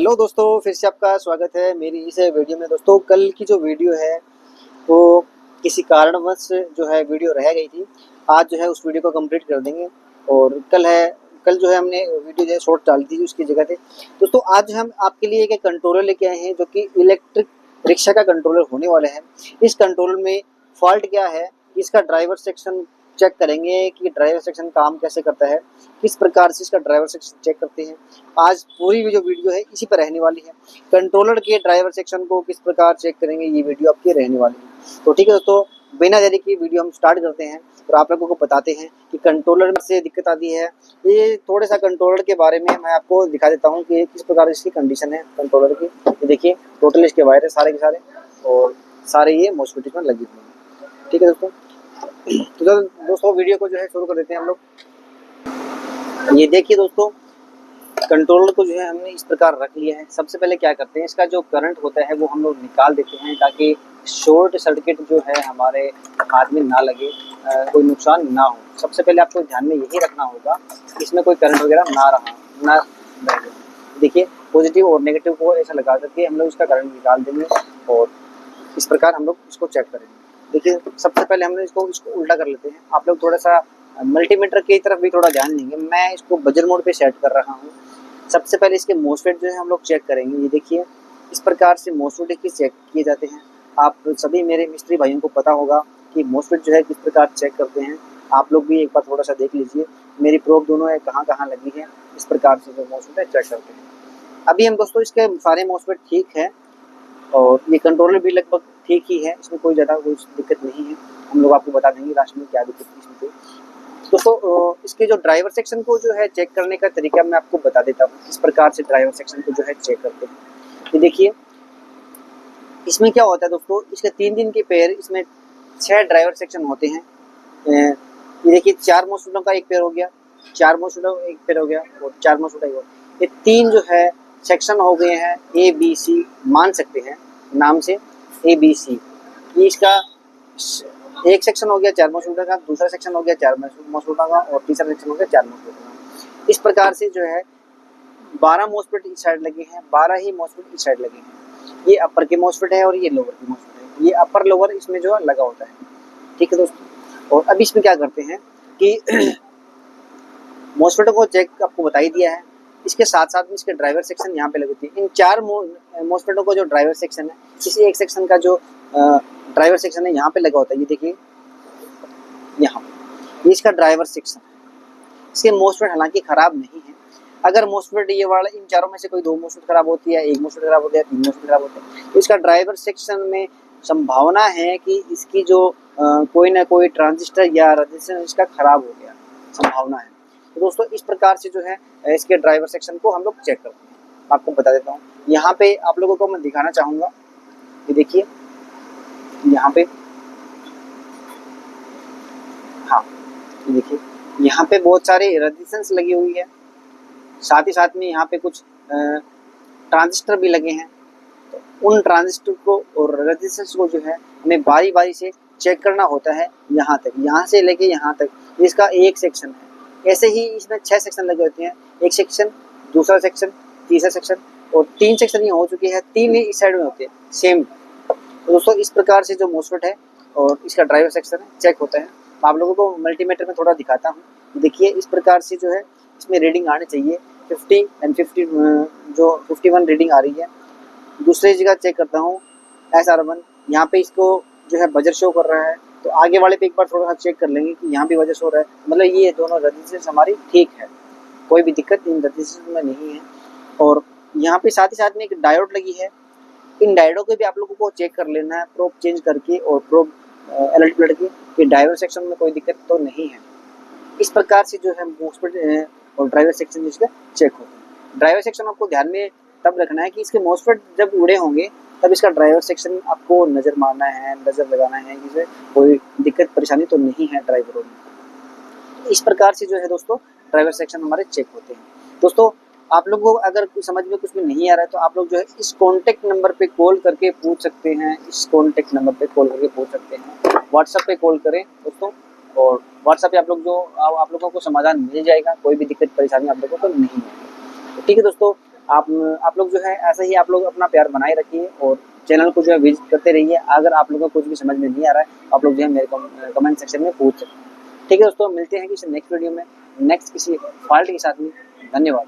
Hello दोस्तों, फिर से आपका स्वागत है मेरी इस वीडियो में। दोस्तों, कल की जो वीडियो है वो किसी कारणवश जो है वीडियो रह गई थी। आज जो है उस वीडियो को कंप्लीट कर देंगे। और कल जो है हमने वीडियो जो है शॉर्ट डाली थी उसकी जगह पे। दोस्तों, आज हम आपके लिए एक कंट्रोलर लेके आए हैं जो कि इलेक्ट्रिक रिक्शा का कंट्रोलर होने वाला है। इस कंट्रोलर में फॉल्ट क्या है, इसका ड्राइवर सेक्शन चेक करेंगे कि ड्राइवर सेक्शन काम कैसे करता है, किस प्रकार से इसका ड्राइवर सेक्शन चेक करते हैं। आज पूरी जो वीडियो है इसी पर रहने वाली है। कंट्रोलर के ड्राइवर सेक्शन को किस प्रकार चेक करेंगे, ये वीडियो आपकी रहने वाली है। तो ठीक है दोस्तों, बिना देरी की वीडियो हम स्टार्ट करते हैं और आप लोगों को बताते हैं कि कंट्रोलर से दिक्कत आती है। ये थोड़े सा कंट्रोलर के बारे में मैं आपको दिखा देता हूँ कि किस प्रकार इसकी कंडीशन है कंट्रोलर की। ये देखिए, टोटल इसके वायर है सारे के सारे, और सारे ये मॉस्फेट में लगी हुई है। ठीक है दोस्तों, तो दोस्तों वीडियो को जो है शुरू कर देते हैं हम लोग। ये देखिए दोस्तों, कंट्रोलर को जो है हमने इस प्रकार रख लिया है। सबसे पहले क्या करते हैं, इसका जो करंट होता है वो हम लोग निकाल देते हैं ताकि शॉर्ट सर्किट जो है हमारे हाथ में ना लगे, कोई नुकसान ना हो। सबसे पहले आपको ध्यान में यही रखना होगा कि इसमें कोई करंट वगैरह ना बहे। देखिए, पॉजिटिव और नेगेटिव को ऐसा लगा करके हम लोग इसका करंट निकाल देंगे और इस प्रकार हम लोग इसको चेक करेंगे। देखिए, सबसे पहले हमने इसको उल्टा कर लेते हैं। आप लोग थोड़ा सा मल्टीमीटर की तरफ भी थोड़ा ध्यान देंगे। मैं इसको बजर मोड पे सेट कर रहा हूँ। सबसे पहले इसके मॉसफेट जो है हम लोग चेक करेंगे। ये देखिए, इस प्रकार से मॉसफेट की चेक किए जाते हैं। आप सभी मेरे मिस्त्री भाइयों को पता होगा कि मॉसफेट जो है किस प्रकार चेक करते हैं। आप लोग भी एक बार थोड़ा सा देख लीजिए मेरी प्रोब दोनों है कहाँ कहाँ लगी है। इस प्रकार से जो मॉसफेट है चेक करते हैं। अभी हम दोस्तों इसके सारे मॉसफेट ठीक है और ये कंट्रोलर भी लगभग ठीक ही है, इसमें कोई ज़्यादा कोई दिक्कत नहीं है। हम लोग आपको बता देंगे लास्ट में क्या दिक्कत है इसमें कोई। दोस्तों, इसके जो ड्राइवर सेक्शन को जो है चेक करने का तरीका मैं आपको बता देता हूँ, किस प्रकार से ड्राइवर सेक्शन को जो है चेक करते हैं। ये देखिए, इसमें क्या होता है दोस्तों, इसके 3 के पेयर, इसमें 6 ड्राइवर सेक्शन होते हैं। ये देखिए, 4 मॉसफेटों का एक पेयर हो गया, 4 मॉसफेटों का एक पेयर हो गया और 4 मॉसफेटों का ये 3 जो है सेक्शन हो गए हैं। ए बी सी मान सकते हैं नाम से, ए बी सी। ये इसका एक सेक्शन हो गया 4 मॉसफेटों का, दूसरा सेक्शन हो गया 4 मॉसफेटों का और तीसरा सेक्शन हो गया 4 मॉसफेटों का। इस प्रकार से जो है 12 मॉसफेट इस साइड लगे हैं, 12 ही मॉसफेट इस साइड लगे हैं। ये अपर के मॉसफेट है और ये लोअर के मॉसफेट है। ये अपर लोअर इसमें जो है लगा होता है। ठीक है दोस्तों, और अब इसमें क्या करते हैं कि मॉसफेटों को चेक आपको बता ही दिया है। इसके साथ साथ में इसके ड्राइवर सेक्शन यहाँ पे लगे होते हैं। इन 4 मॉसफेटों का जो ड्राइवर सेक्शन है, किसी एक सेक्शन का जो ड्राइवर सेक्शन है यहाँ पे लगा होता है। ये देखिए, यहाँ ये इसका ड्राइवर सेक्शन है। इसके मॉसफेट हालांकि खराब नहीं है। अगर मॉसफेट ये वाला इन चारों में से कोई 2 मॉसफेट खराब होती है, 1 मॉसफेट खराब होता है, 3 मॉसफेट खराब होता है, तो इसका ड्राइवर सेक्शन में संभावना है कि इसकी जो कोई ना कोई ट्रांजिस्टर या रजिस्टर इसका खराब हो गया, संभावना है। तो दोस्तों, इस प्रकार से जो है इसके ड्राइवर सेक्शन को हम लोग चेक करते हैं। आपको बता देता हूँ, यहाँ पे आप लोगों को मैं दिखाना चाहूँगा। ये देखिए, यहाँ पे, हाँ ये देखिए, यहाँ पे बहुत सारे रेजिस्टेंस लगी हुई है। साथ ही साथ में यहाँ पे कुछ ट्रांजिस्टर भी लगे हैं। तो उन ट्रांजिस्टर को और रेजिस्टेंस को जो है हमें बारी बारी से चेक करना होता है। यहाँ तक, यहाँ से लेके यहाँ तक इसका एक सेक्शन है। ऐसे ही इसमें 6 सेक्शन लगे होते हैं। एक सेक्शन, दूसरा सेक्शन, तीसरा सेक्शन और 3 सेक्शन ये हो चुके हैं। 3 ही इस साइड में होते हैं सेम। तो दोस्तों, इस प्रकार से जो मॉसफेट है और इसका ड्राइवर सेक्शन है चेक होता है। आप लोगों को मल्टीमीटर में थोड़ा दिखाता हूँ। देखिए, इस प्रकार से जो है इसमें रीडिंग आनी चाहिए 50 एंड 50, जो 51 रीडिंग आ रही है। दूसरी जगह चेक करता हूँ SR1, यहाँ पे इसको जो है बजर शो कर रहा है। तो आगे वाले पे एक बार थोड़ा सा चेक कर लेंगे कि यहाँ भी बजर शो रहा है, मतलब ये दोनों रजिस्टेंस हमारी ठीक है, कोई भी दिक्कत इन रजिस्टेंस में नहीं है। और यहाँ पे साथ ही साथ में एक डायोड लगी है। इन डायोडों को भी आप लोगों को चेक कर लेना है प्रोब चेंज करके और प्रोब एलईडी प्लेट के, कि ड्राइवर सेक्शन में कोई दिक्कत तो नहीं है। इस प्रकार से जो है मॉसफेट और ड्राइवर सेक्शन जिसका चेक होता है। ड्राइवर सेक्शन आपको ध्यान में तब रखना है कि इसके मॉसफेट जब उड़े होंगे तब इसका ड्राइवर सेक्शन आपको नज़र मारना है, नज़र लगाना है कि इसमें कोई दिक्कत परेशानी तो नहीं है ड्राइवरों में। इस प्रकार से जो है दोस्तों ड्राइवर सेक्शन हमारे चेक होते हैं। दोस्तों, आप लोगों को अगर समझ में कुछ भी नहीं आ रहा है तो आप लोग जो है इस कॉन्टैक्ट नंबर पे कॉल करके पूछ सकते हैं। इस कॉन्टैक्ट नंबर पे कॉल करके पूछ सकते हैं। व्हाट्सएप पे कॉल करें दोस्तों, और व्हाट्सएप पे आप लोगों को समाधान मिल जाएगा। कोई भी दिक्कत परेशानी आप लोगों को नहीं है। तो ठीक है दोस्तों, आप लोग जो है ऐसे ही आप लोग अपना प्यार बनाए रखिए और चैनल को जो है विजिट करते रहिए। अगर आप लोगों को कुछ भी समझ में नहीं आ रहा है आप लोग जो है मेरे को कमेंट सेक्शन में पूछ सकते हैं। ठीक है दोस्तों, मिलते हैं किसी नेक्स्ट वीडियो में नेक्स्ट किसी फॉल्ट के साथ में। धन्यवाद।